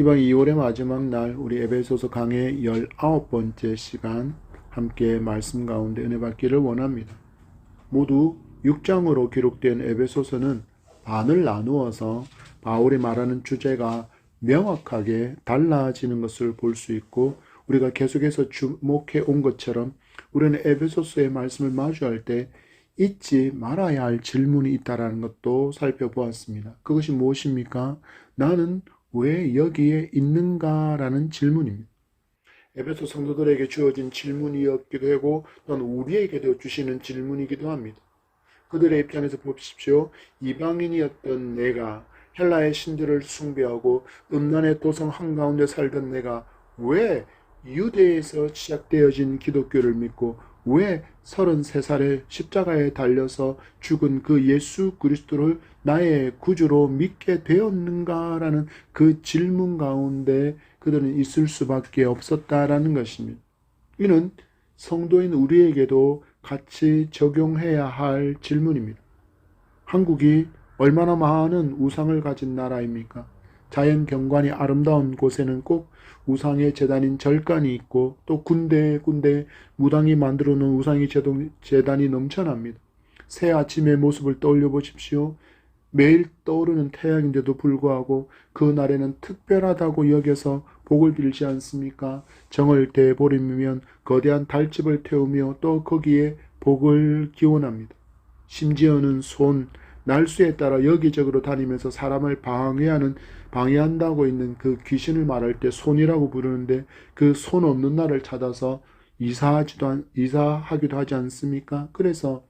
이번 2월의 마지막 날 우리 에베소서 강의 19번째 시간 함께 말씀 가운데 은혜 받기를 원합니다. 모두 6장으로 기록된 에베소서는 반을 나누어서 바울이 말하는 주제가 명확하게 달라지는 것을 볼 수 있고, 우리가 계속해서 주목해 온 것처럼 우리는 에베소서의 말씀을 마주할 때 잊지 말아야 할 질문이 있다는 것도 살펴보았습니다. 그것이 무엇입니까? 나는 왜 여기에 있는가라는 질문입니다. 에베소 성도들에게 주어진 질문이었기도 하고 또는 우리에게도 주시는 질문이기도 합니다. 그들의 입장에서 보십시오. 이방인이었던 내가, 헬라의 신들을 숭배하고 음란의 도성 한가운데 살던 내가 왜 유대에서 시작되어진 기독교를 믿고 왜 33살에 십자가에 달려서 죽은 그 예수 그리스도를 나의 구주로 믿게 되었는가라는 그 질문 가운데 그들은 있을 수밖에 없었다라는 것입니다. 이는 성도인 우리에게도 같이 적용해야 할 질문입니다. 한국이 얼마나 많은 우상을 가진 나라입니까? 자연 경관이 아름다운 곳에는 꼭 우상의 제단인 절간이 있고, 또 군데군데 무당이 만들어 놓은 우상의 제단이 넘쳐납니다. 새 아침의 모습을 떠올려 보십시오. 매일 떠오르는 태양인데도 불구하고 그 날에는 특별하다고 여겨서 복을 빌지 않습니까? 정을 대보름이면 거대한 달집을 태우며 또 거기에 복을 기원합니다. 심지어는 날수에 따라 여기저기로 다니면서 사람을 방해한다고 있는 그 귀신을 말할 때 손이라고 부르는데, 그 손 없는 날을 찾아서 이사하기도 하지 않습니까? 그래서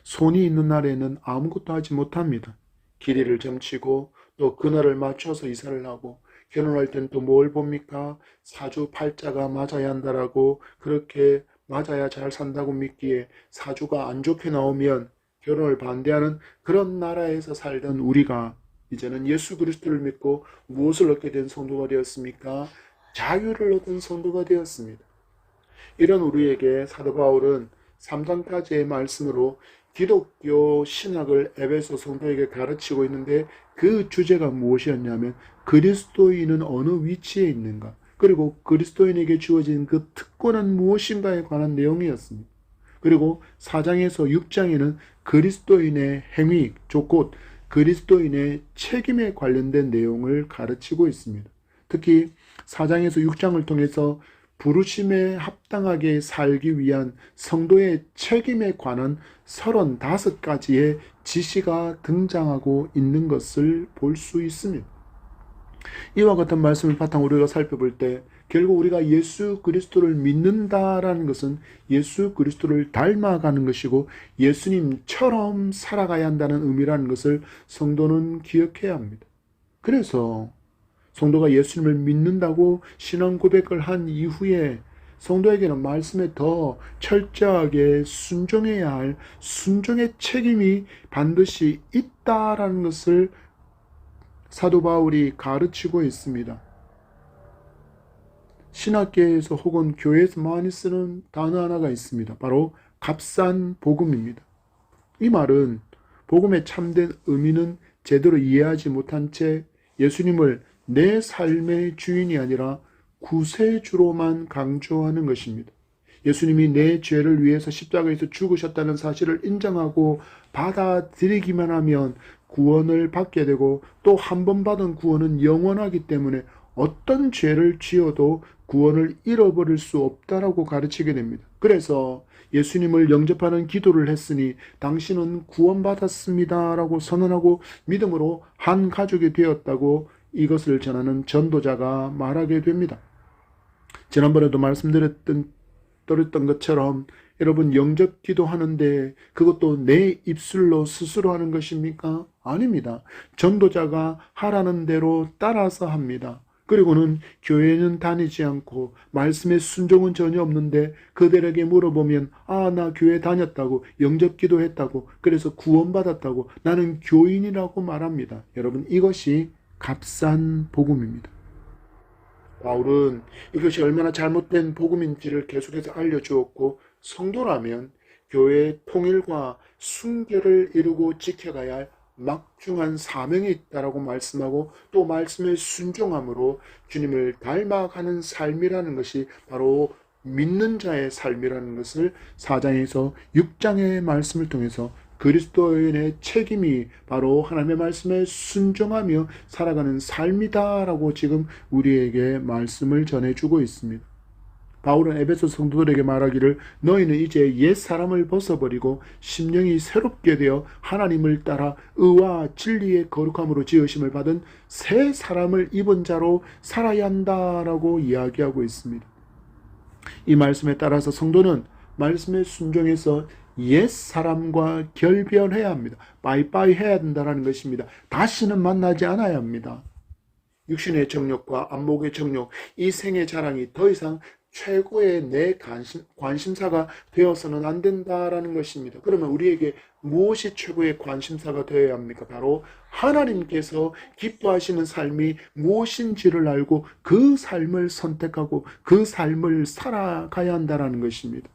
손이 있는 날에는 아무것도 하지 못합니다. 길이를 점치고 또 그날을 맞춰서 이사를 하고, 결혼할 땐 또 뭘 봅니까? 사주 팔자가 맞아야 한다라고, 그렇게 맞아야 잘 산다고 믿기에 사주가 안 좋게 나오면 결혼을 반대하는 그런 나라에서 살던 우리가 이제는 예수 그리스도를 믿고 무엇을 얻게 된 성도가 되었습니까? 자유를 얻은 성도가 되었습니다. 이런 우리에게 사도 바울은 3장까지의 말씀으로 기독교 신학을 에베소 성도에게 가르치고 있는데, 그 주제가 무엇이었냐면 그리스도인은 어느 위치에 있는가, 그리고 그리스도인에게 주어진 그 특권은 무엇인가에 관한 내용이었습니다. 그리고 4장에서 6장에는 그리스도인의 행위, 곧 그리스도인의 책임에 관련된 내용을 가르치고 있습니다. 특히 4장에서 6장을 통해서 부르심에 합당하게 살기 위한 성도의 책임에 관한 35가지의 지시가 등장하고 있는 것을 볼 수 있습니다. 이와 같은 말씀을 바탕으로 우리가 살펴볼 때 결국 우리가 예수 그리스도를 믿는다라는 것은 예수 그리스도를 닮아가는 것이고 예수님처럼 살아가야 한다는 의미라는 것을 성도는 기억해야 합니다. 그래서 성도가 예수님을 믿는다고 신앙 고백을 한 이후에 성도에게는 말씀에 더 철저하게 순종해야 할 순종의 책임이 반드시 있다라는 것을 사도 바울이 가르치고 있습니다. 신학계에서 혹은 교회에서 많이 쓰는 단어 하나가 있습니다. 바로 값싼 복음입니다. 이 말은 복음의 참된 의미는 제대로 이해하지 못한 채 예수님을 내 삶의 주인이 아니라 구세주로만 강조하는 것입니다. 예수님이 내 죄를 위해서 십자가에서 죽으셨다는 사실을 인정하고 받아들이기만 하면 구원을 받게 되고, 또 한 번 받은 구원은 영원하기 때문에 어떤 죄를 지어도 구원을 잃어버릴 수 없다라고 가르치게 됩니다. 그래서 예수님을 영접하는 기도를 했으니 당신은 구원받았습니다 라고 선언하고 믿음으로 한 가족이 되었다고 이것을 전하는 전도자가 말하게 됩니다. 지난번에도 말씀드렸던 것처럼 여러분, 영접 기도하는데 그것도 내 입술로 스스로 하는 것입니까? 아닙니다. 전도자가 하라는 대로 따라서 합니다. 그리고는 교회는 다니지 않고 말씀에 순종은 전혀 없는데 그들에게 물어보면 나 교회 다녔다고, 영접 기도했다고, 그래서 구원받았다고, 나는 교인이라고 말합니다. 여러분, 이것이 값싼 복음입니다. 바울은 이것이 얼마나 잘못된 복음인지를 계속해서 알려주었고, 성도라면 교회의 통일과 순결을 이루고 지켜가야 할 막중한 사명이 있다라고 말씀하고 또 말씀에 순종함으로 주님을 닮아가는 삶이라는 것이 바로 믿는 자의 삶이라는 것을 4장에서 6장의 말씀을 통해서 그리스도인의 책임이 바로 하나님의 말씀에 순종하며 살아가는 삶이다라고 지금 우리에게 말씀을 전해주고 있습니다. 바울은 에베소 성도들에게 말하기를 너희는 이제 옛 사람을 벗어버리고 심령이 새롭게 되어 하나님을 따라 의와 진리의 거룩함으로 지으심을 받은 새 사람을 입은 자로 살아야 한다라고 이야기하고 있습니다. 이 말씀에 따라서 성도는 말씀에 순종해서 옛 사람과 결별해야 합니다. 빠이빠이 해야 된다는 것입니다. 다시는 만나지 않아야 합니다. 육신의 정욕과 안목의 정욕, 이 생의 자랑이 더 이상 최고의 내 관심사가 되어서는 안 된다라는 것입니다. 그러면 우리에게 무엇이 최고의 관심사가 되어야 합니까? 바로 하나님께서 기뻐하시는 삶이 무엇인지를 알고 그 삶을 선택하고 그 삶을 살아가야 한다는 것입니다.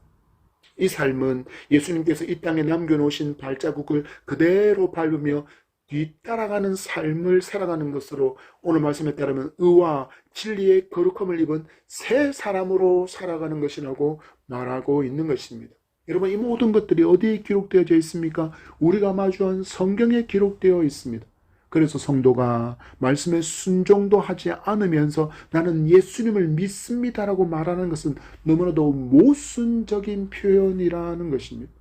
이 삶은 예수님께서 이 땅에 남겨놓으신 발자국을 그대로 밟으며 뒤따라가는 삶을 살아가는 것으로 오늘 말씀에 따르면 의와 진리의 거룩함을 입은 새 사람으로 살아가는 것이라고 말하고 있는 것입니다. 여러분, 이 모든 것들이 어디에 기록되어져 있습니까? 우리가 마주한 성경에 기록되어 있습니다. 그래서 성도가 말씀에 순종도 하지 않으면서 나는 예수님을 믿습니다라고 말하는 것은 너무나도 모순적인 표현이라는 것입니다.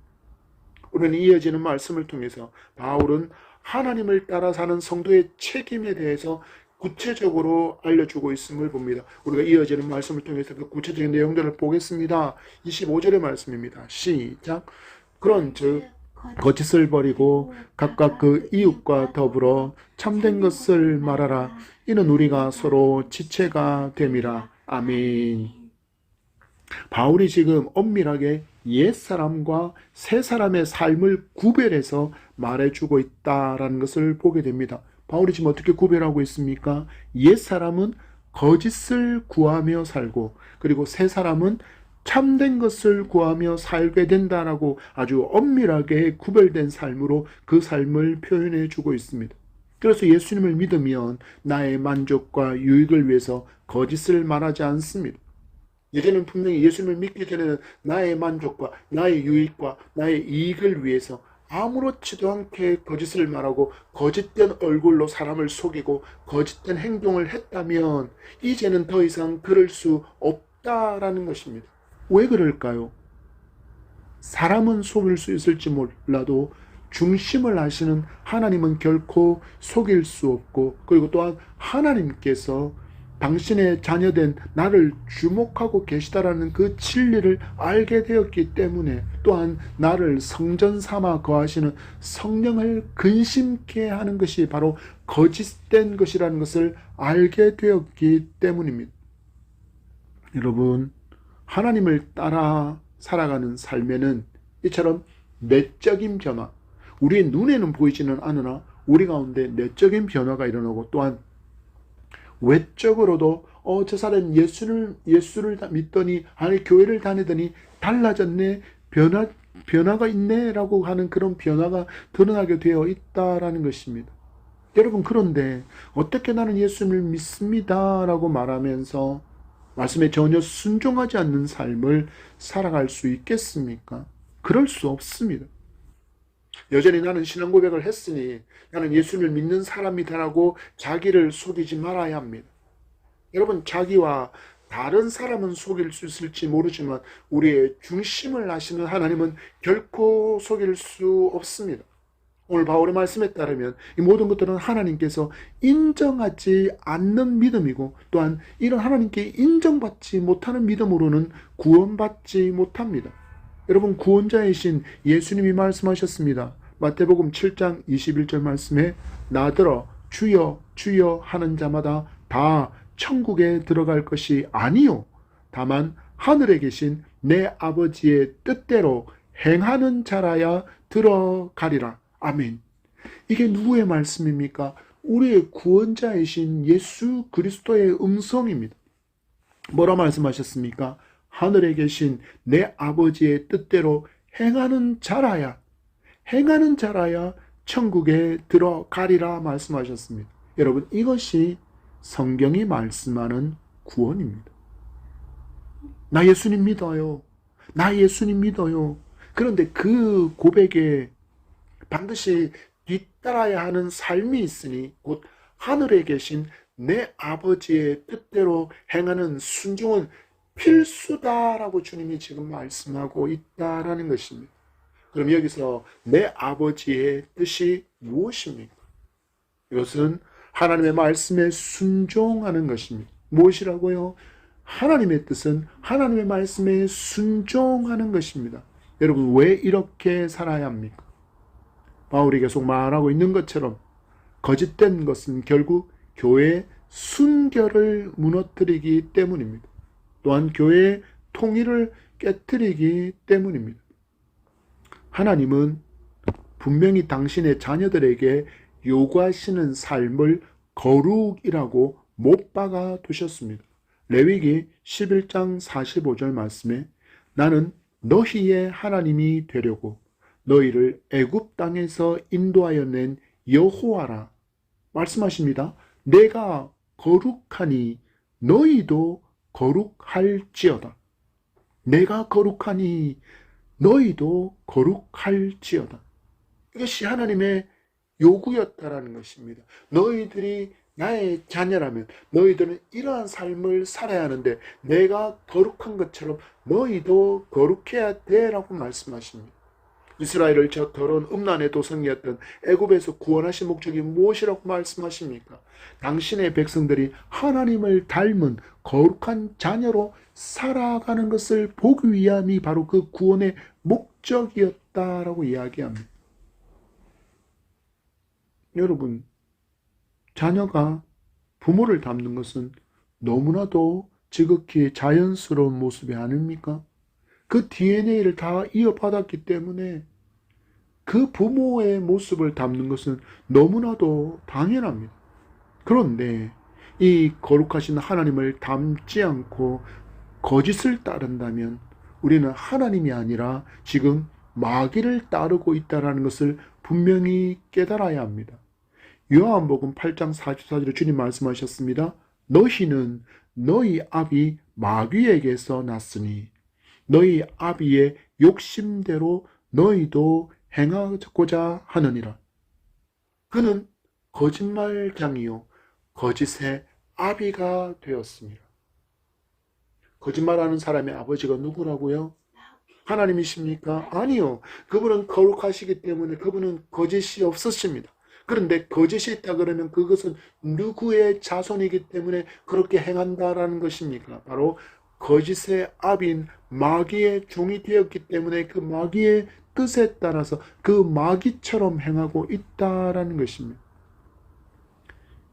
우리는 이어지는 말씀을 통해서 바울은 하나님을 따라 사는 성도의 책임에 대해서 구체적으로 알려주고 있음을 봅니다. 우리가 이어지는 말씀을 통해서 그 구체적인 내용들을 보겠습니다. 25절의 말씀입니다. 시작. 그런즉 거짓을 버리고 각각 그 이웃과 더불어 참된 것을 말하라. 이는 우리가 서로 지체가 됨이라. 아멘. 바울이 지금 엄밀하게 옛사람과 새사람의 삶을 구별해서 말해주고 있다라는 것을 보게 됩니다. 바울이 지금 어떻게 구별하고 있습니까? 옛사람은 거짓을 구하며 살고 그리고 새사람은 참된 것을 구하며 살게 된다라고 아주 엄밀하게 구별된 삶으로 그 삶을 표현해 주고 있습니다. 그래서 예수님을 믿으면 나의 만족과 유익을 위해서 거짓을 말하지 않습니다. 예전에는 분명히 예수님을 믿기 전에는 나의 만족과 나의 유익과 나의 이익을 위해서 아무렇지도 않게 거짓을 말하고 거짓된 얼굴로 사람을 속이고 거짓된 행동을 했다면 이제는 더 이상 그럴 수 없다라는 것입니다. 왜 그럴까요? 사람은 속일 수 있을지 몰라도 중심을 아시는 하나님은 결코 속일 수 없고 그리고 또한 하나님께서 당신의 자녀된 나를 주목하고 계시다라는 그 진리를 알게 되었기 때문에 또한 나를 성전 삼아 거하시는 성령을 근심케 하는 것이 바로 거짓된 것이라는 것을 알게 되었기 때문입니다. 여러분, 하나님을 따라 살아가는 삶에는 이처럼 내적인 변화, 우리의 눈에는 보이지는 않으나 우리 가운데 내적인 변화가 일어나고 또한 외적으로도 저 사람 예수를 믿더니 아니 교회를 다니더니 달라졌네, 변화가 있네 라고 하는 그런 변화가 드러나게 되어 있다라는 것입니다. 여러분, 그런데 어떻게 나는 예수님을 믿습니다 라고 말하면서 말씀에 전혀 순종하지 않는 삶을 살아갈 수 있겠습니까? 그럴 수 없습니다. 여전히 나는 신앙 고백을 했으니 나는 예수님을 믿는 사람이다라고 자기를 속이지 말아야 합니다. 여러분, 자기와 다른 사람은 속일 수 있을지 모르지만 우리의 중심을 아시는 하나님은 결코 속일 수 없습니다. 오늘 바울의 말씀에 따르면 이 모든 것들은 하나님께서 인정하지 않는 믿음이고 또한 이런 하나님께 인정받지 못하는 믿음으로는 구원받지 못합니다. 여러분, 구원자이신 예수님이 말씀하셨습니다. 마태복음 7장 21절 말씀에 나더러 주여 주여 하는 자마다 다 천국에 들어갈 것이 아니요 다만 하늘에 계신 내 아버지의 뜻대로 행하는 자라야 들어가리라. 아멘. 이게 누구의 말씀입니까? 우리의 구원자이신 예수 그리스도의 음성입니다. 뭐라 말씀하셨습니까? 하늘에 계신 내 아버지의 뜻대로 행하는 자라야 천국에 들어가리라 말씀하셨습니다. 여러분, 이것이 성경이 말씀하는 구원입니다. 나 예수님 믿어요. 나 예수님 믿어요. 그런데 그 고백에 반드시 뒤따라야 하는 삶이 있으니 곧 하늘에 계신 내 아버지의 뜻대로 행하는 순종은 필수다라고 주님이 지금 말씀하고 있다라는 것입니다. 그럼 여기서 내 아버지의 뜻이 무엇입니까? 이것은 하나님의 말씀에 순종하는 것입니다. 무엇이라고요? 하나님의 뜻은 하나님의 말씀에 순종하는 것입니다. 여러분, 왜 이렇게 살아야 합니까? 바울이 계속 말하고 있는 것처럼 거짓된 것은 결국 교회의 순결을 무너뜨리기 때문입니다. 또한 교회의 통일을 깨뜨리기 때문입니다. 하나님은 분명히 당신의 자녀들에게 요구하시는 삶을 거룩이라고 못 박아 두셨습니다. 레위기 11장 45절 말씀에 나는 너희의 하나님이 되려고 너희를 애굽 땅에서 인도하여 낸 여호와라 말씀하십니다. 내가 거룩하니 너희도 거룩할지어다. 내가 거룩하니 너희도 거룩할지어다. 이것이 하나님의 요구였다라는 것입니다. 너희들이 나의 자녀라면 너희들은 이러한 삶을 살아야 하는데 내가 거룩한 것처럼 너희도 거룩해야 돼라고 말씀하십니다. 이스라엘을 저 더러운 음란의 도성이었던 애굽에서 구원하신 목적이 무엇이라고 말씀하십니까? 당신의 백성들이 하나님을 닮은 거룩한 자녀로 살아가는 것을 보기 위함이 바로 그 구원의 목적이었다라고 이야기합니다. 여러분, 자녀가 부모를 닮는 것은 너무나도 지극히 자연스러운 모습이 아닙니까? 그 DNA를 다 이어받았기 때문에 그 부모의 모습을 닮는 것은 너무나도 당연합니다. 그런데 이 거룩하신 하나님을 닮지 않고 거짓을 따른다면 우리는 하나님이 아니라 지금 마귀를 따르고 있다는 것을 분명히 깨달아야 합니다. 요한복음 8장 44절에 주님 말씀하셨습니다. 너희는 너희 아비 마귀에게서 났으니 너희 아비의 욕심대로 너희도 행하고자 하느니라. 그는 거짓말장이요 거짓의 아비가 되었습니다. 거짓말하는 사람의 아버지가 누구라고요? 하나님이십니까? 아니요. 그분은 거룩하시기 때문에 그분은 거짓이 없으십니다. 그런데 거짓이 있다 그러면 그것은 누구의 자손이기 때문에 그렇게 행한다라는 것입니까? 바로 거짓의 아비인 마귀의 종이 되었기 때문에 그 마귀의 뜻에 따라서 그 마귀처럼 행하고 있다라는 것입니다.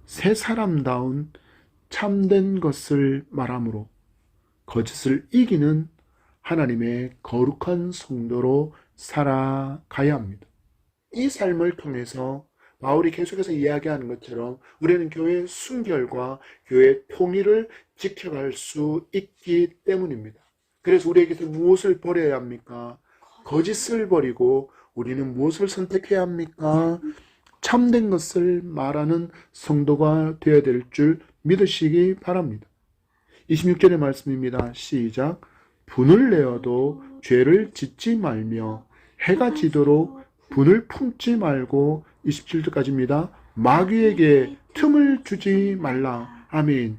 새 사람다운 참된 것을 말함으로 거짓을 이기는 하나님의 거룩한 성도로 살아가야 합니다. 이 삶을 통해서 바울이 계속해서 이야기하는 것처럼 우리는 교회의 순결과 교회의 통일을 지켜갈 수 있기 때문입니다. 그래서 우리에게서 무엇을 버려야 합니까? 거짓을 버리고 우리는 무엇을 선택해야 합니까? 참된 것을 말하는 성도가 되어야 될 줄 믿으시기 바랍니다. 26절의 말씀입니다. 시작. 분을 내어도 죄를 짓지 말며 해가 지도록 분을 품지 말고 27절까지입니다. 마귀에게 틈을 주지 말라. 아멘.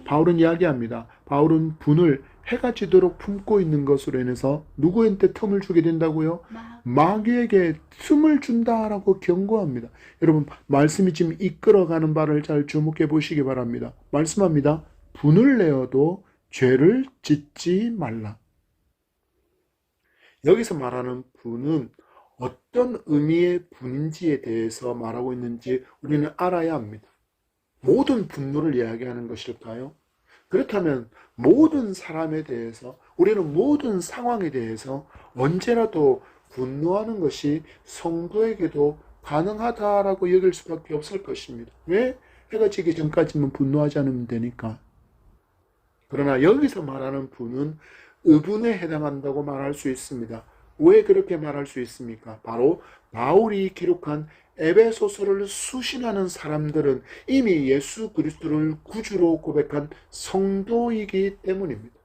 바울은 이야기합니다. 바울은 분을 해가 지도록 품고 있는 것으로 인해서 누구한테 틈을 주게 된다고요? 마귀에게 틈을 준다라고 경고합니다. 여러분, 말씀이 지금 이끌어가는 바를 잘 주목해 보시기 바랍니다. 말씀합니다. 분을 내어도 죄를 짓지 말라. 여기서 말하는 분은 어떤 의미의 분인지에 대해서 말하고 있는지 우리는 알아야 합니다. 모든 분노를 이야기하는 것일까요? 그렇다면 모든 사람에 대해서 우리는 모든 상황에 대해서 언제라도 분노하는 것이 성도에게도 가능하다라고 여길 수밖에 없을 것입니다. 왜? 해가 지기 전까지만 분노하지 않으면 되니까. 그러나 여기서 말하는 분은 의분에 해당한다고 말할 수 있습니다. 왜 그렇게 말할 수 있습니까? 바로 바울이 기록한 에베소서를 수신하는 사람들은 이미 예수 그리스도를 구주로 고백한 성도이기 때문입니다.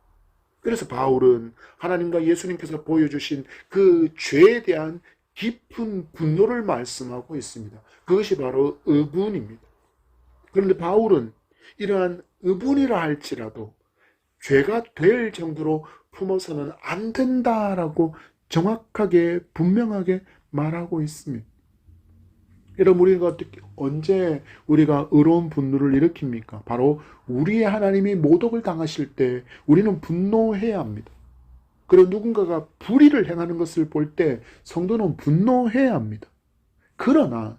그래서 바울은 하나님과 예수님께서 보여주신 그 죄에 대한 깊은 분노를 말씀하고 있습니다. 그것이 바로 의분입니다. 그런데 바울은 이러한 의분이라 할지라도 죄가 될 정도로 품어서는 안 된다라고 정확하게 분명하게 말하고 있습니다. 여러분, 우리가 언제 우리가 의로운 분노를 일으킵니까? 바로 우리의 하나님이 모독을 당하실 때 우리는 분노해야 합니다. 그리고 누군가가 불의를 행하는 것을 볼 때 성도는 분노해야 합니다. 그러나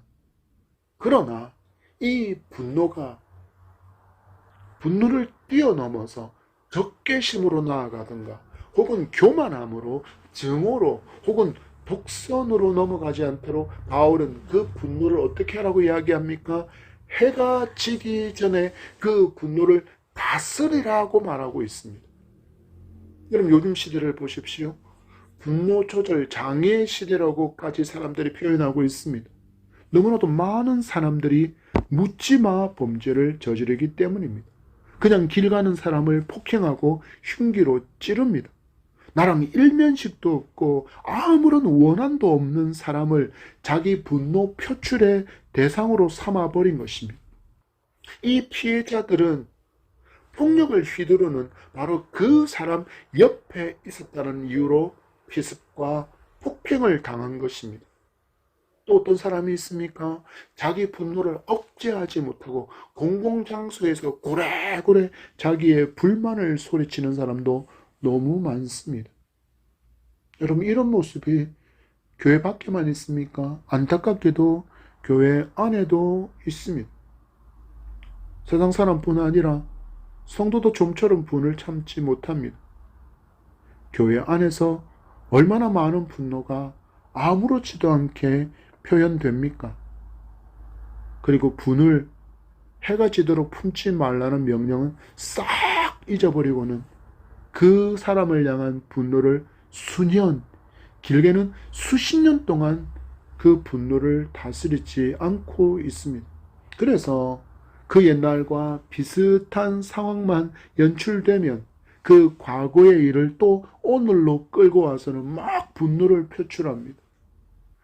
이 분노를 뛰어넘어서 적개심으로 나아가든가 혹은 교만함으로, 증오로, 혹은 독선으로 넘어가지 않도록 바울은 그 분노를 어떻게 하라고 이야기합니까? 해가 지기 전에 그 분노를 다스리라고 말하고 있습니다. 여러분, 요즘 시대를 보십시오. 분노 조절 장애 시대라고까지 사람들이 표현하고 있습니다. 너무나도 많은 사람들이 묻지마 범죄를 저지르기 때문입니다. 그냥 길 가는 사람을 폭행하고 흉기로 찌릅니다. 나랑 일면식도 없고 아무런 원한도 없는 사람을 자기 분노 표출의 대상으로 삼아버린 것입니다. 이 피해자들은 폭력을 휘두르는 바로 그 사람 옆에 있었다는 이유로 피습과 폭행을 당한 것입니다. 또 어떤 사람이 있습니까? 자기 분노를 억제하지 못하고 공공장소에서 고래고래 자기의 불만을 소리치는 사람도 너무 많습니다. 여러분, 이런 모습이 교회 밖에만 있습니까? 안타깝게도 교회 안에도 있습니다. 세상 사람뿐 아니라 성도도 좀처럼 분을 참지 못합니다. 교회 안에서 얼마나 많은 분노가 아무렇지도 않게 표현됩니까? 그리고 분을 해가 지도록 품지 말라는 명령은 싹 잊어버리고는 그 사람을 향한 분노를 수년, 길게는 수십 년 동안 그 분노를 다스리지 않고 있습니다. 그래서 그 옛날과 비슷한 상황만 연출되면 그 과거의 일을 또 오늘로 끌고 와서는 막 분노를 표출합니다.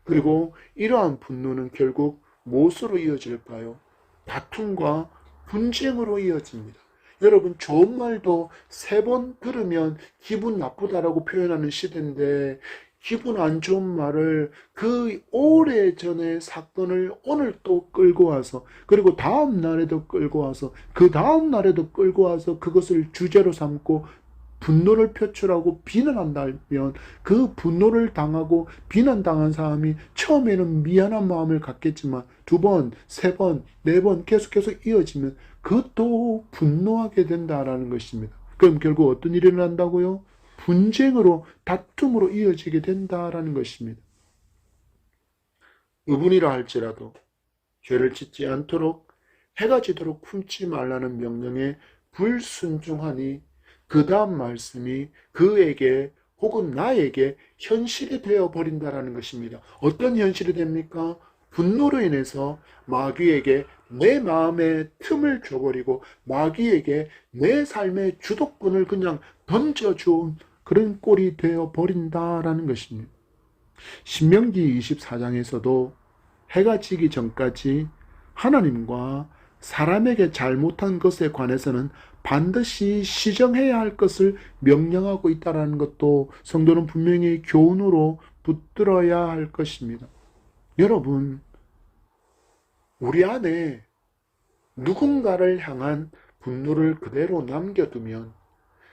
그리고 이러한 분노는 결국 무엇으로 이어질까요? 다툼과 분쟁으로 이어집니다. 여러분, 좋은 말도 3번 들으면 기분 나쁘다라고 표현하는 시대인데, 기분 안 좋은 말을 그 오래전의 사건을 오늘 또 끌고 와서, 그리고 다음 날에도 끌고 와서, 그 다음 날에도 끌고 와서 그것을 주제로 삼고 분노를 표출하고 비난한다면, 그 분노를 당하고 비난당한 사람이 처음에는 미안한 마음을 갖겠지만 2번, 3번, 4번 계속해서 이어지면 그것도 분노하게 된다라는 것입니다. 그럼 결국 어떤 일이 일어난다고요? 분쟁으로, 다툼으로 이어지게 된다라는 것입니다. 의분이라 할지라도 죄를 짓지 않도록 해가 지도록 품지 말라는 명령에 불순종하니 그 다음 말씀이 그에게 혹은 나에게 현실이 되어버린다라는 것입니다. 어떤 현실이 됩니까? 분노로 인해서 마귀에게 내 마음의 틈을 줘버리고 마귀에게 내 삶의 주도권을 그냥 던져준 그런 꼴이 되어버린다라는 것입니다. 신명기 24장에서도 해가 지기 전까지 하나님과 사람에게 잘못한 것에 관해서는 반드시 시정해야 할 것을 명령하고 있다는 것도 성도는 분명히 교훈으로 붙들어야 할 것입니다. 여러분, 우리 안에 누군가를 향한 분노를 그대로 남겨두면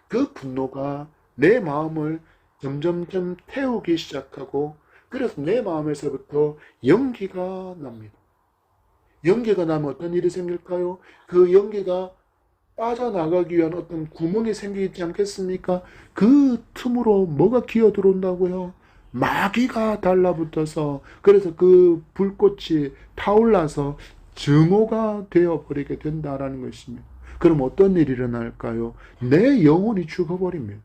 그 분노가 내 마음을 점점점 태우기 시작하고, 그래서 내 마음에서부터 연기가 납니다. 연기가 나면 어떤 일이 생길까요? 그 연기가 빠져나가기 위한 어떤 구멍이 생기지 않겠습니까? 그 틈으로 뭐가 기어 들어온다고요? 마귀가 달라붙어서, 그래서 그 불꽃이 타올라서 증오가 되어버리게 된다라는 것입니다. 그럼 어떤 일이 일어날까요? 내 영혼이 죽어버립니다.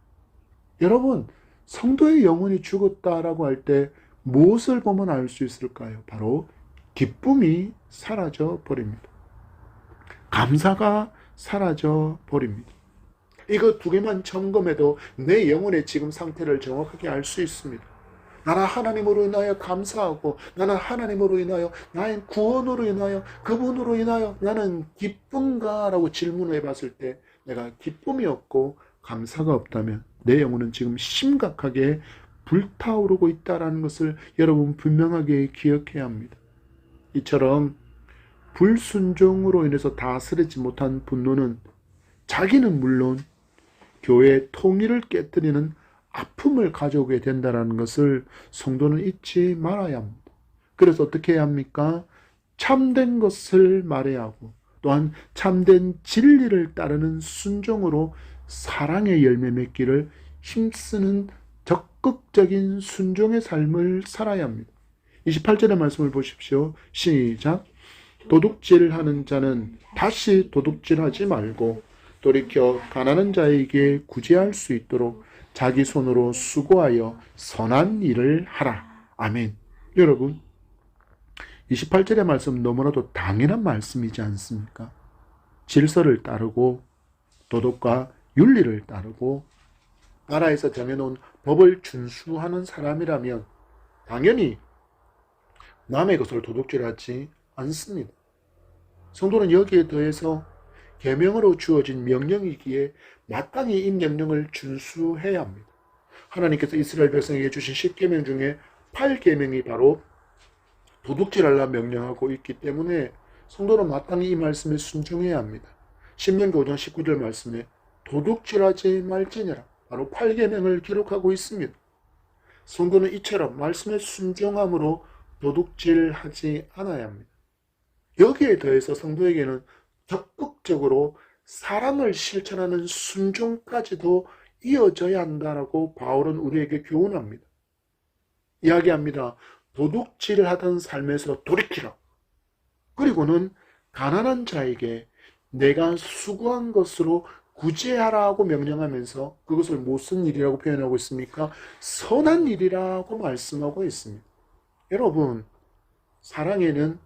여러분, 성도의 영혼이 죽었다라고 할 때 무엇을 보면 알 수 있을까요? 바로 기쁨이 사라져 버립니다. 감사가 사라져 버립니다. 이거 두 개만 점검해도 내 영혼의 지금 상태를 정확하게 알 수 있습니다. 나는 하나님으로 인하여 감사하고, 나는 하나님으로 인하여, 나의 구원으로 인하여, 그분으로 인하여 나는 기쁜가? 라고 질문을 해봤을 때 내가 기쁨이 없고 감사가 없다면 내 영혼은 지금 심각하게 불타오르고 있다는 것을 여러분 분명하게 기억해야 합니다. 이처럼 불순종으로 인해서 다스리지 못한 분노는 자기는 물론 교회의 통일을 깨뜨리는 아픔을 가져오게 된다는 것을 성도는 잊지 말아야 합니다. 그래서 어떻게 해야 합니까? 참된 것을 말해야 하고, 또한 참된 진리를 따르는 순종으로 사랑의 열매 맺기를 힘쓰는 적극적인 순종의 삶을 살아야 합니다. 28절의 말씀을 보십시오. 시작. 도둑질하는 자는 다시 도둑질하지 말고 돌이켜 가난한 자에게 구제할 수 있도록 자기 손으로 수고하여 선한 일을 하라. 아멘. 여러분, 28절의 말씀 너무나도 당연한 말씀이지 않습니까? 질서를 따르고 도덕과 윤리를 따르고 나라에서 정해놓은 법을 준수하는 사람이라면 당연히 남의 것을 도둑질하지 않습니다. 성도는 여기에 더해서 계명으로 주어진 명령이기에 마땅히 이 명령을 준수해야 합니다. 하나님께서 이스라엘 백성에게 주신 10계명 중에 8계명이 바로 도둑질하라 명령하고 있기 때문에 성도는 마땅히 이 말씀에 순종해야 합니다. 신명기 5장 19절 말씀에 도둑질하지 말지니라 바로 8계명을 기록하고 있습니다. 성도는 이처럼 말씀에 순종함으로 도둑질하지 않아야 합니다. 여기에 더해서 성도에게는 적극적으로 사랑을 실천하는 순종까지도 이어져야 한다라고 바울은 우리에게 교훈합니다. 이야기합니다. 도둑질을 하던 삶에서 돌이키라. 그리고는 가난한 자에게 내가 수고한 것으로 구제하라고 명령하면서 그것을 무슨 일이라고 표현하고 있습니까? 선한 일이라고 말씀하고 있습니다. 여러분, 사랑에는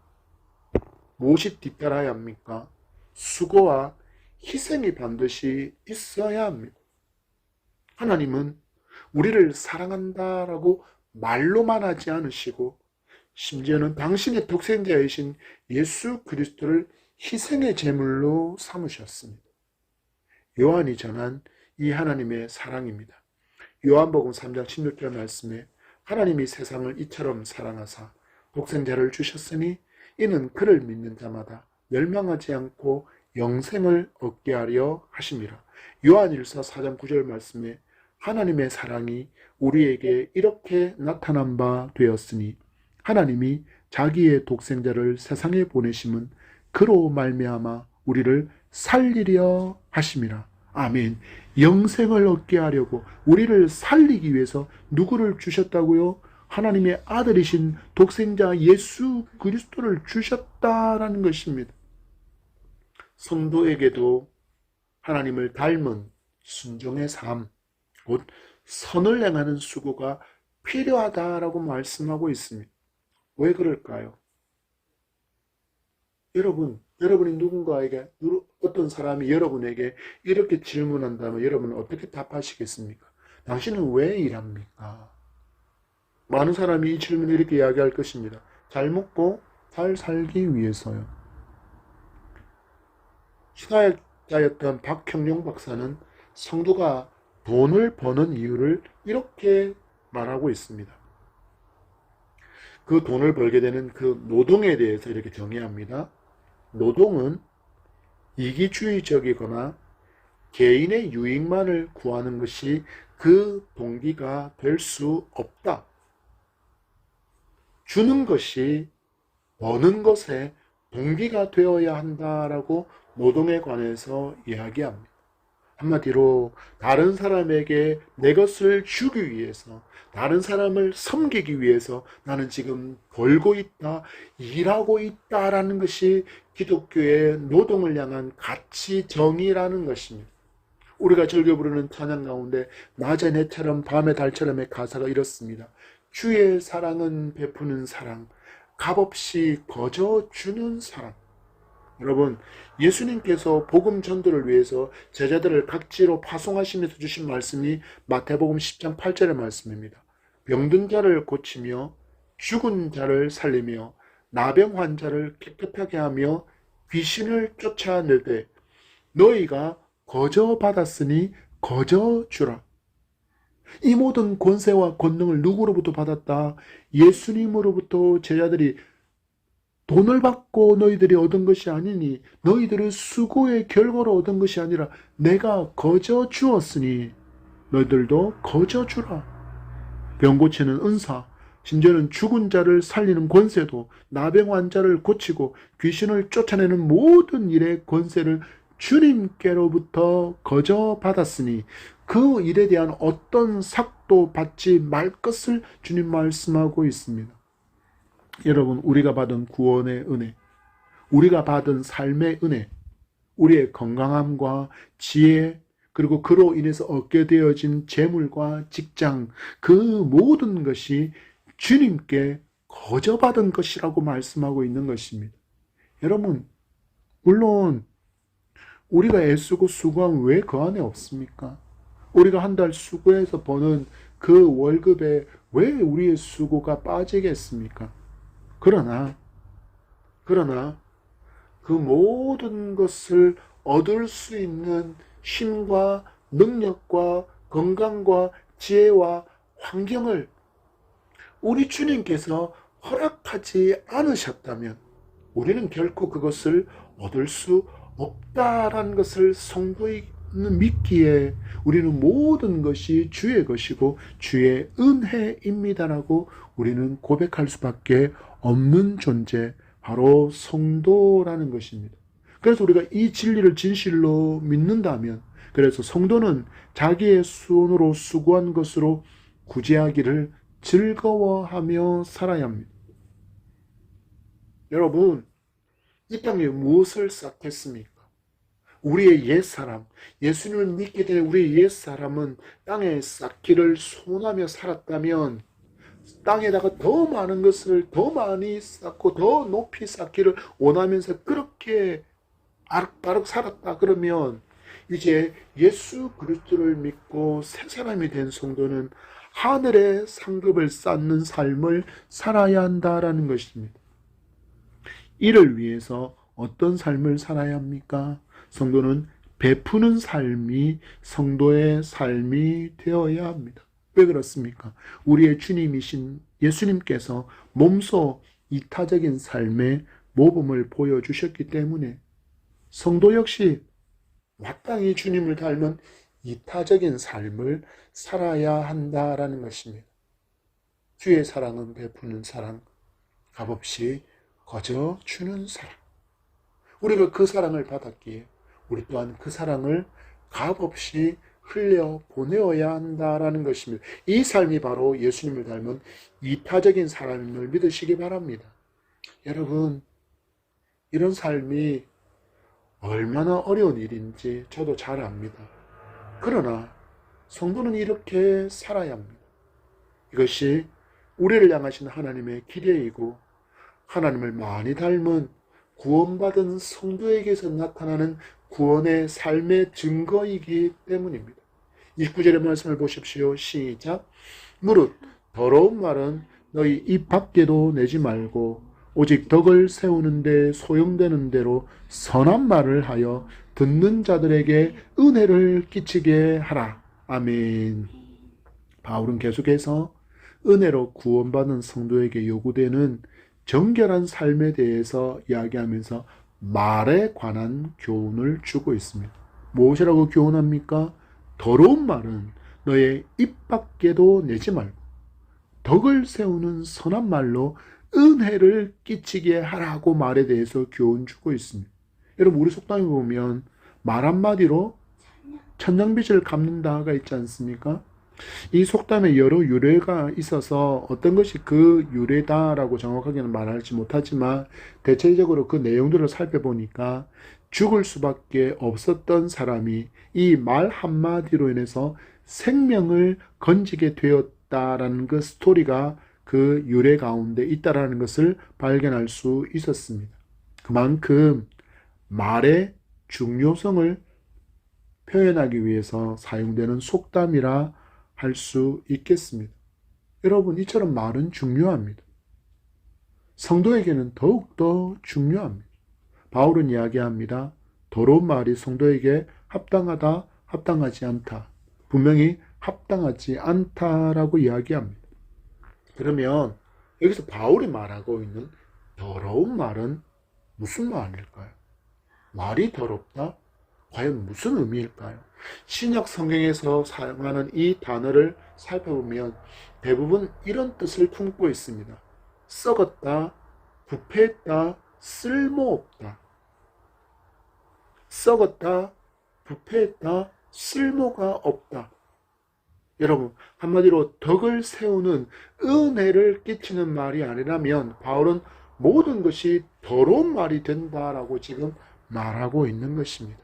무엇이 뒤따라야 합니까? 수고와 희생이 반드시 있어야 합니다. 하나님은 우리를 사랑한다라고 말로만 하지 않으시고 심지어는 당신의 독생자이신 예수 그리스도를 희생의 제물로 삼으셨습니다. 요한이 전한 이 하나님의 사랑입니다. 요한복음 3장 16절 말씀에 하나님이 세상을 이처럼 사랑하사 독생자를 주셨으니 이는 그를 믿는 자마다 멸망하지 않고 영생을 얻게 하려 하심이라. 요한일서 4장 9절 말씀에 하나님의 사랑이 우리에게 이렇게 나타난 바 되었으니 하나님이 자기의 독생자를 세상에 보내심은 그로 말미암아 우리를 살리려 하심이라. 아멘. 영생을 얻게 하려고 우리를 살리기 위해서 누구를 주셨다고요? 하나님의 아들이신 독생자 예수 그리스도를 주셨다라는 것입니다. 성도에게도 하나님을 닮은 순종의 삶, 곧 선을 행하는 수고가 필요하다라고 말씀하고 있습니다. 왜 그럴까요? 여러분이 누군가에게, 어떤 사람이 여러분에게 이렇게 질문한다면 여러분은 어떻게 답하시겠습니까? 당신은 왜 일합니까? 많은 사람이 이 질문을 이렇게 이야기할 것입니다. 잘 먹고 잘 살기 위해서요. 신학자였던 박형룡 박사는 성도가 돈을 버는 이유를 이렇게 말하고 있습니다. 그 돈을 벌게 되는 그 노동에 대해서 이렇게 정의합니다. 노동은 이기주의적이거나 개인의 유익만을 구하는 것이 그 동기가 될 수 없다. 주는 것이 버는 것의 동기가 되어야 한다라고 노동에 관해서 이야기합니다. 한마디로 다른 사람에게 내 것을 주기 위해서, 다른 사람을 섬기기 위해서 나는 지금 벌고 있다, 일하고 있다라는 것이 기독교의 노동을 향한 가치 정의라는 것입니다. 우리가 즐겨 부르는 찬양 가운데 낮의 해처럼 밤의 달처럼의 가사가 이렇습니다. 주의 사랑은 베푸는 사랑, 값없이 거저 주는 사람. 여러분, 예수님께서 복음 전도를 위해서 제자들을 각지로 파송하시면서 주신 말씀이 마태복음 10장 8절의 말씀입니다. 병든 자를 고치며 죽은 자를 살리며 나병 환자를 깨끗하게 하며 귀신을 쫓아내되 너희가 거저 받았으니 거저 주라. 이 모든 권세와 권능을 누구로부터 받았다? 예수님으로부터 제자들이 돈을 받고 너희들이 얻은 것이 아니니 너희들의 수고의 결과로 얻은 것이 아니라 내가 거저 주었으니 너희들도 거저 주라. 병 고치는 은사, 심지어는 죽은 자를 살리는 권세도, 나병 환자를 고치고 귀신을 쫓아내는 모든 일의 권세를 주님께로부터 거저 받았으니 그 일에 대한 어떤 삭도 받지 말 것을 주님 말씀하고 있습니다. 여러분, 우리가 받은 구원의 은혜, 우리가 받은 삶의 은혜, 우리의 건강함과 지혜, 그리고 그로 인해서 얻게 되어진 재물과 직장, 그 모든 것이 주님께 거저 받은 것이라고 말씀하고 있는 것입니다. 여러분, 물론 우리가 애쓰고 수고하면 왜 그 안에 없습니까? 우리가 한 달 수고해서 버는 그 월급에 왜 우리의 수고가 빠지겠습니까? 그러나 그 모든 것을 얻을 수 있는 힘과 능력과 건강과 지혜와 환경을 우리 주님께서 허락하지 않으셨다면 우리는 결코 그것을 얻을 수 없다라는 것을 성도에 믿기에 우리는 모든 것이 주의 것이고 주의 은혜입니다라고 우리는 고백할 수밖에 없는 존재, 바로 성도라는 것입니다. 그래서 우리가 이 진리를 진실로 믿는다면, 그래서 성도는 자기의 손으로 수고한 것으로 구제하기를 즐거워하며 살아야 합니다. 여러분, 이 땅에 무엇을 쌓겠습니까? 우리의 옛사람, 예수님을 믿게 된 우리의 옛사람은 땅에 쌓기를 소원하며 살았다면 땅에다가 더 많은 것을 더 많이 쌓고 더 높이 쌓기를 원하면서 그렇게 아륵바륵 살았다 그러면 이제 예수 그리스도를 믿고 새 사람이 된 성도는 하늘의 상급을 쌓는 삶을 살아야 한다라는 것입니다. 이를 위해서 어떤 삶을 살아야 합니까? 성도는 베푸는 삶이 성도의 삶이 되어야 합니다. 왜 그렇습니까? 우리의 주님이신 예수님께서 몸소 이타적인 삶의 모범을 보여주셨기 때문에 성도 역시 마땅히 주님을 닮은 이타적인 삶을 살아야 한다라는 것입니다. 주의 사랑은 베푸는 사랑, 값없이 거저 주는 사랑. 우리가 그 사랑을 받았기에 우리 또한 그 사랑을 값없이 흘려 보내어야 한다라는 것입니다. 이 삶이 바로 예수님을 닮은 이타적인 사람임을 믿으시기 바랍니다. 여러분, 이런 삶이 얼마나 어려운 일인지 저도 잘 압니다. 그러나 성도는 이렇게 살아야 합니다. 이것이 우리를 향하신 하나님의 기대이고 하나님을 많이 닮은 구원받은 성도에게서 나타나는 구원의 삶의 증거이기 때문입니다. 29절의 말씀을 보십시오. 시작. 무릇 더러운 말은 너희 입 밖에도 내지 말고 오직 덕을 세우는데 소용되는 대로 선한 말을 하여 듣는 자들에게 은혜를 끼치게 하라. 아멘. 바울은 계속해서 은혜로 구원받은 성도에게 요구되는 정결한 삶에 대해서 이야기하면서 말에 관한 교훈을 주고 있습니다. 무엇이라고 교훈합니까? 더러운 말은 너의 입 밖에도 내지 말고 덕을 세우는 선한 말로 은혜를 끼치게 하라고 말에 대해서 교훈 주고 있습니다. 여러분, 우리 속담에 보면 말 한마디로 천냥빚을 갚는다가 있지 않습니까? 이 속담에 여러 유래가 있어서 어떤 것이 그 유래다라고 정확하게는 말하지 못하지만 대체적으로 그 내용들을 살펴보니까 죽을 수밖에 없었던 사람이 이 말 한마디로 인해서 생명을 건지게 되었다라는 그 스토리가 그 유래 가운데 있다라는 것을 발견할 수 있었습니다. 그만큼 말의 중요성을 표현하기 위해서 사용되는 속담이라 할 수 있겠습니다. 여러분, 이처럼 말은 중요합니다. 성도에게는 더욱더 중요합니다. 바울은 이야기합니다. 더러운 말이 성도에게 합당하다, 합당하지 않다. 분명히 합당하지 않다라고 이야기합니다. 그러면 여기서 바울이 말하고 있는 더러운 말은 무슨 말일까요? 말이 더럽다? 과연 무슨 의미일까요? 신약 성경에서 사용하는 이 단어를 살펴보면 대부분 이런 뜻을 품고 있습니다. 썩었다, 부패했다, 쓸모없다. 썩었다, 부패했다, 쓸모가 없다. 여러분, 한마디로 덕을 세우는 은혜를 끼치는 말이 아니라면 바울은 모든 것이 더러운 말이 된다라고 지금 말하고 있는 것입니다.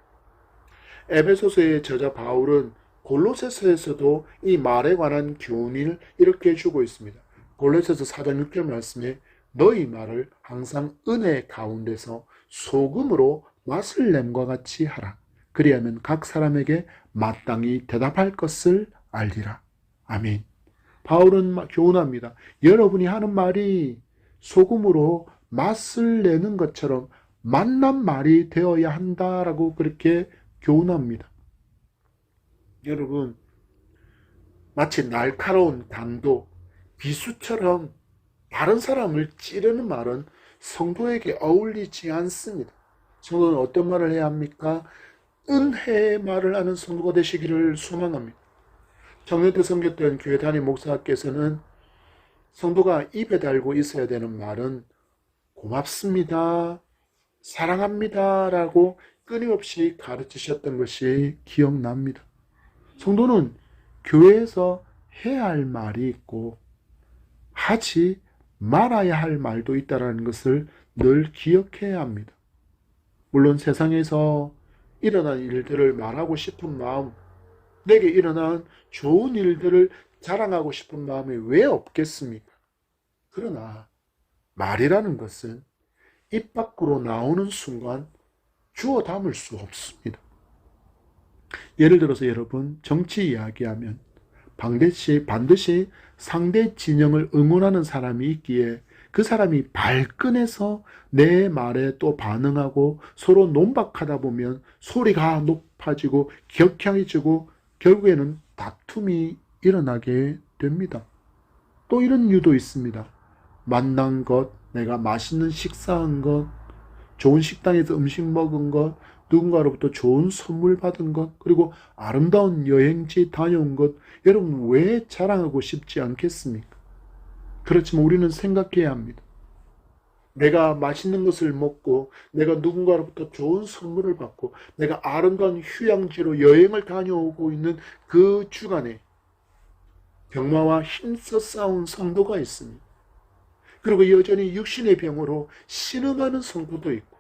에베소서의 저자 바울은 골로새서에서도 이 말에 관한 교훈을 이렇게 주고 있습니다. 골로새서 4장 6절 말씀에 너희 말을 항상 은혜 가운데서 소금으로 맛을 냄과 같이 하라. 그리하면 각 사람에게 마땅히 대답할 것을 알리라. 아멘. 바울은 교훈합니다. 여러분이 하는 말이 소금으로 맛을 내는 것처럼 맛난 말이 되어야 한다라고 그렇게 교훈합니다. 여러분, 마치 날카로운 단도, 비수처럼 다른 사람을 찌르는 말은 성도에게 어울리지 않습니다. 성도는 어떤 말을 해야 합니까? 은혜의 말을 하는 성도가 되시기를 소망합니다. 청년 때 섬겼던 교회 담임 목사께서는 성도가 입에 달고 있어야 되는 말은 고맙습니다, 사랑합니다 라고 끊임없이 가르치셨던 것이 기억납니다. 성도는 교회에서 해야 할 말이 있고 하지 말아야 할 말도 있다는 것을 늘 기억해야 합니다. 물론 세상에서 일어난 일들을 말하고 싶은 마음, 내게 일어난 좋은 일들을 자랑하고 싶은 마음이 왜 없겠습니까? 그러나 말이라는 것은 입 밖으로 나오는 순간 주워 담을 수 없습니다. 예를 들어서 여러분, 정치 이야기하면 반드시 상대 진영을 응원하는 사람이 있기에 그 사람이 발끈해서 내 말에 또 반응하고 서로 논박하다 보면 소리가 높아지고 격해지고 결국에는 다툼이 일어나게 됩니다. 또 이런 이유도 있습니다. 만난 것, 내가 맛있는 식사한 것, 좋은 식당에서 음식 먹은 것, 누군가로부터 좋은 선물 받은 것, 그리고 아름다운 여행지 다녀온 것, 여러분 왜 자랑하고 싶지 않겠습니까? 그렇지만 우리는 생각해야 합니다. 내가 맛있는 것을 먹고 내가 누군가로부터 좋은 선물을 받고 내가 아름다운 휴양지로 여행을 다녀오고 있는 그 주간에 병마와 힘써 싸운 성도가 있습니다. 그리고 여전히 육신의 병으로 신음하는 성도도 있고,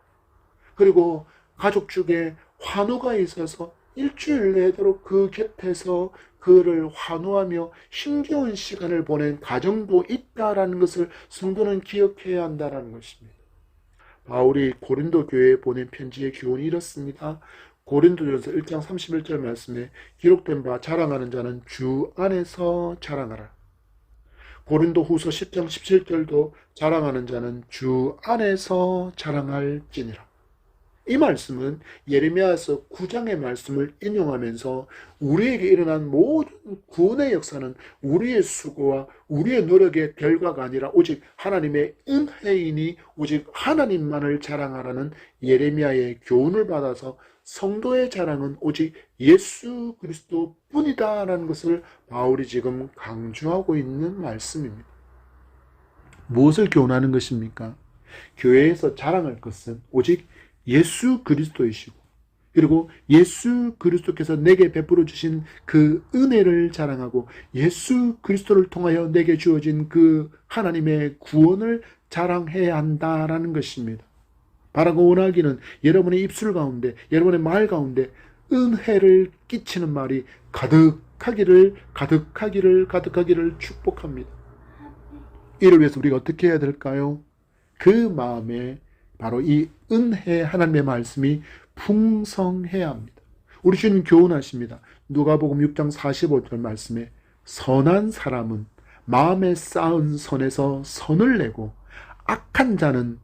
그리고 가족 중에 환우가 있어서 일주일 내도록 그 곁에서 그를 환호하며 힘겨운 시간을 보낸 가정도 있다라는 것을 성도는 기억해야 한다는 것입니다. 바울이 고린도 교회에 보낸 편지의 교훈이 이렇습니다. 고린도전서 1장 31절 말씀에 기록된 바 자랑하는 자는 주 안에서 자랑하라. 고린도 후서 10장 17절도 자랑하는 자는 주 안에서 자랑할지니라. 이 말씀은 예레미야서 9장의 말씀을 인용하면서 우리에게 일어난 모든 구원의 역사는 우리의 수고와 우리의 노력의 결과가 아니라 오직 하나님의 은혜이니 오직 하나님만을 자랑하라는 예레미야의 교훈을 받아서 성도의 자랑은 오직 예수 그리스도 뿐이다라는 것을 바울이 지금 강조하고 있는 말씀입니다. 무엇을 교훈하는 것입니까? 교회에서 자랑할 것은 오직 예수 그리스도이시고, 그리고 예수 그리스도께서 내게 베풀어 주신 그 은혜를 자랑하고 예수 그리스도를 통하여 내게 주어진 그 하나님의 구원을 자랑해야 한다라는 것입니다. 바라고 원하기는 여러분의 입술 가운데, 여러분의 말 가운데 은혜를 끼치는 말이 가득하기를 축복합니다. 이를 위해서 우리가 어떻게 해야 될까요? 그 마음에 바로 이 은혜 하나님의 말씀이 풍성해야 합니다. 우리 주님 교훈하십니다. 누가복음 6장 45절 말씀에 선한 사람은 마음에 쌓은 선에서 선을 내고 악한 자는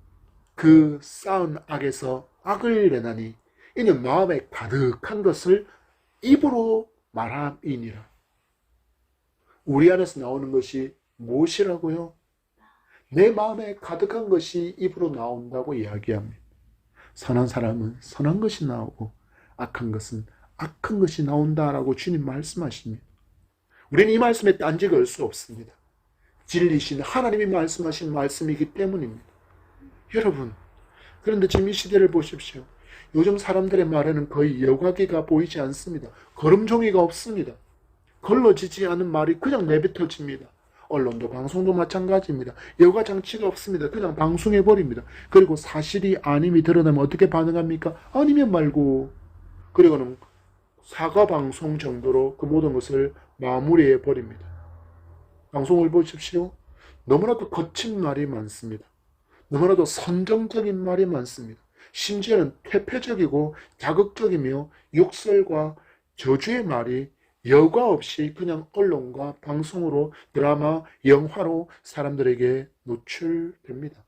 그 쌓은 악에서 악을 내나니 이는 마음에 가득한 것을 입으로 말함이니라. 우리 안에서 나오는 것이 무엇이라고요? 내 마음에 가득한 것이 입으로 나온다고 이야기합니다. 선한 사람은 선한 것이 나오고 악한 것은 악한 것이 나온다라고 주님 말씀하십니다. 우리는 이 말씀에 딴지 걸 수 없습니다. 진리신 하나님이 말씀하신 말씀이기 때문입니다. 여러분, 그런데 지금 이 시대를 보십시오. 요즘 사람들의 말에는 거의 여과기가 보이지 않습니다. 걸음종이가 없습니다. 걸러지지 않은 말이 그냥 내뱉어집니다. 언론도 방송도 마찬가지입니다. 여과 장치가 없습니다. 그냥 방송해버립니다. 그리고 사실이 아님이 드러나면 어떻게 반응합니까? 아니면 말고. 그리고는 사과 방송 정도로 그 모든 것을 마무리해 버립니다. 방송을 보십시오. 너무나도 거친 말이 많습니다. 너무나도 선정적인 말이 많습니다. 심지어는 퇴폐적이고 자극적이며 욕설과 저주의 말이 여과 없이 그냥 언론과 방송으로 드라마, 영화로 사람들에게 노출됩니다.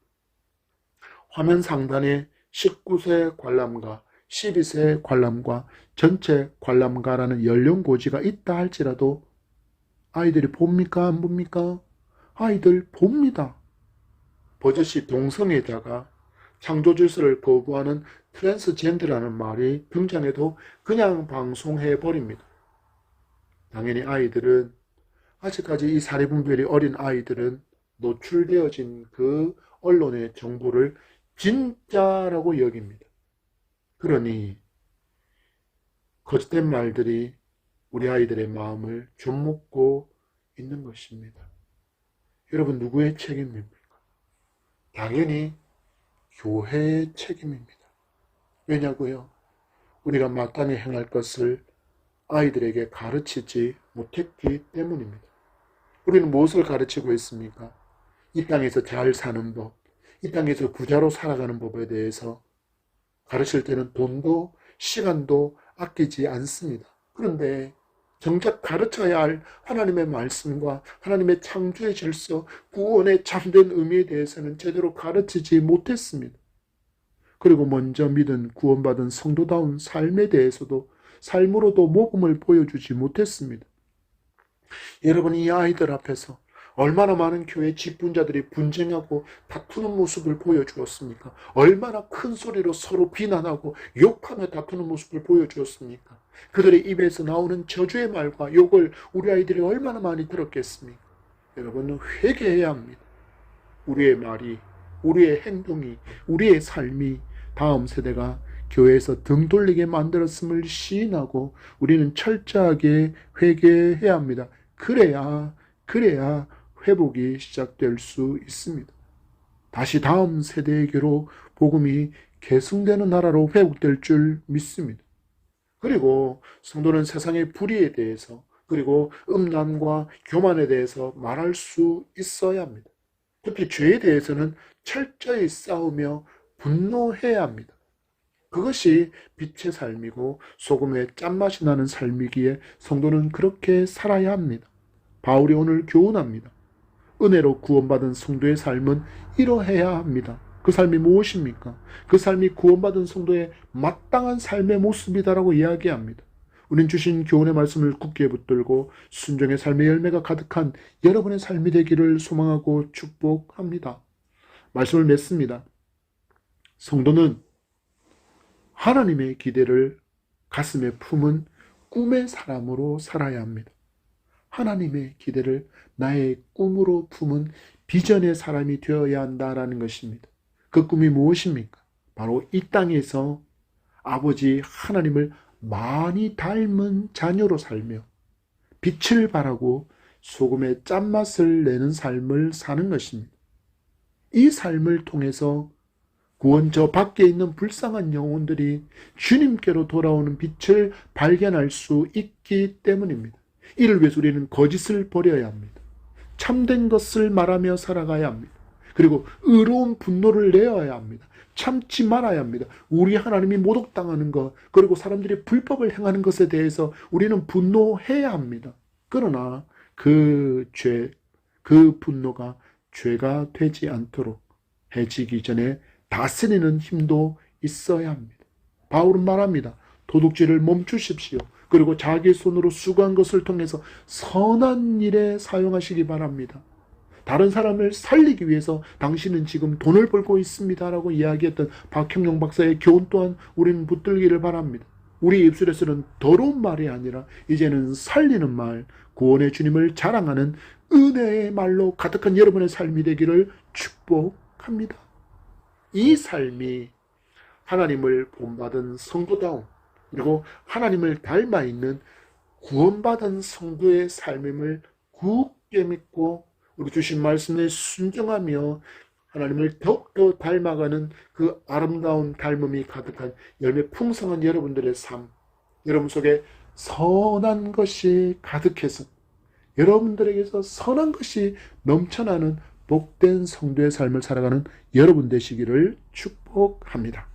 화면 상단에 19세 관람가, 12세 관람가, 전체 관람가라는 연령고지가 있다 할지라도 아이들이 봅니까? 안 봅니까? 아이들 봅니다. 버젓이 동성애자가 창조 질서를 거부하는 트랜스젠더라는 말이 등장해도 그냥 방송해버립니다. 당연히 아이들은 아직까지 이 사리분별이 어린 아이들은 노출되어진 그 언론의 정보를 진짜라고 여깁니다. 그러니 거짓된 말들이 우리 아이들의 마음을 좀먹고 있는 것입니다. 여러분, 누구의 책임입니까? 당연히 교회의 책임입니다. 왜냐고요? 우리가 마땅히 행할 것을 아이들에게 가르치지 못했기 때문입니다. 우리는 무엇을 가르치고 있습니까? 이 땅에서 잘 사는 법, 이 땅에서 부자로 살아가는 법에 대해서 가르칠 때는 돈도 시간도 아끼지 않습니다. 그런데 정작 가르쳐야 할 하나님의 말씀과 하나님의 창조의 질서, 구원의 참된 의미에 대해서는 제대로 가르치지 못했습니다. 그리고 먼저 믿은 구원받은 성도다운 삶에 대해서도 삶으로도 모범을 보여주지 못했습니다. 여러분, 이 아이들 앞에서 얼마나 많은 교회 직분자들이 분쟁하고 다투는 모습을 보여주었습니까? 얼마나 큰 소리로 서로 비난하고 욕하며 다투는 모습을 보여주었습니까? 그들의 입에서 나오는 저주의 말과 욕을 우리 아이들이 얼마나 많이 들었겠습니까? 여러분은 회개해야 합니다. 우리의 말이, 우리의 행동이, 우리의 삶이 다음 세대가 교회에서 등 돌리게 만들었음을 시인하고 우리는 철저하게 회개해야 합니다. 그래야 회복이 시작될 수 있습니다. 다시 다음 세대에게로 복음이 계승되는 나라로 회복될 줄 믿습니다. 그리고 성도는 세상의 불의에 대해서, 그리고 음란과 교만에 대해서 말할 수 있어야 합니다. 특히 죄에 대해서는 철저히 싸우며 분노해야 합니다. 그것이 빛의 삶이고 소금의 짠맛이 나는 삶이기에 성도는 그렇게 살아야 합니다. 바울이 오늘 교훈합니다. 은혜로 구원받은 성도의 삶은 이러해야 합니다. 그 삶이 무엇입니까? 그 삶이 구원받은 성도의 마땅한 삶의 모습이다라고 이야기합니다. 우린 주신 교훈의 말씀을 굳게 붙들고 순종의 삶의 열매가 가득한 여러분의 삶이 되기를 소망하고 축복합니다. 말씀을 맺습니다. 성도는 하나님의 기대를 가슴에 품은 꿈의 사람으로 살아야 합니다. 하나님의 기대를 나의 꿈으로 품은 비전의 사람이 되어야 한다라는 것입니다. 그 꿈이 무엇입니까? 바로 이 땅에서 아버지 하나님을 많이 닮은 자녀로 살며 빛을 발하고 소금의 짠맛을 내는 삶을 사는 것입니다. 이 삶을 통해서 구원 저 밖에 있는 불쌍한 영혼들이 주님께로 돌아오는 빛을 발견할 수 있기 때문입니다. 이를 위해서 우리는 거짓을 버려야 합니다. 참된 것을 말하며 살아가야 합니다. 그리고 의로운 분노를 내어야 합니다. 참지 말아야 합니다. 우리 하나님이 모독당하는 것, 그리고 사람들이 불법을 행하는 것에 대해서 우리는 분노해야 합니다. 그러나 그 죄, 그 분노가 죄가 되지 않도록 해지기 전에 다스리는 힘도 있어야 합니다. 바울은 말합니다. 도둑질을 멈추십시오. 그리고 자기 손으로 수고한 것을 통해서 선한 일에 사용하시기 바랍니다. 다른 사람을 살리기 위해서 당신은 지금 돈을 벌고 있습니다 라고 이야기했던 박형용 박사의 교훈 또한 우리는 붙들기를 바랍니다. 우리 입술에서는 더러운 말이 아니라 이제는 살리는 말, 구원의 주님을 자랑하는 은혜의 말로 가득한 여러분의 삶이 되기를 축복합니다. 이 삶이 하나님을 본받은 성도다움, 그리고 하나님을 닮아 있는 구원받은 성도의 삶임을 굳게 믿고 우리 주신 말씀에 순종하며 하나님을 더욱더 닮아가는 그 아름다운 닮음이 가득한 열매 풍성한 여러분들의 삶, 여러분 속에 선한 것이 가득해서 여러분들에게서 선한 것이 넘쳐나는 복된 성도의 삶을 살아가는 여러분 되시기를 축복합니다.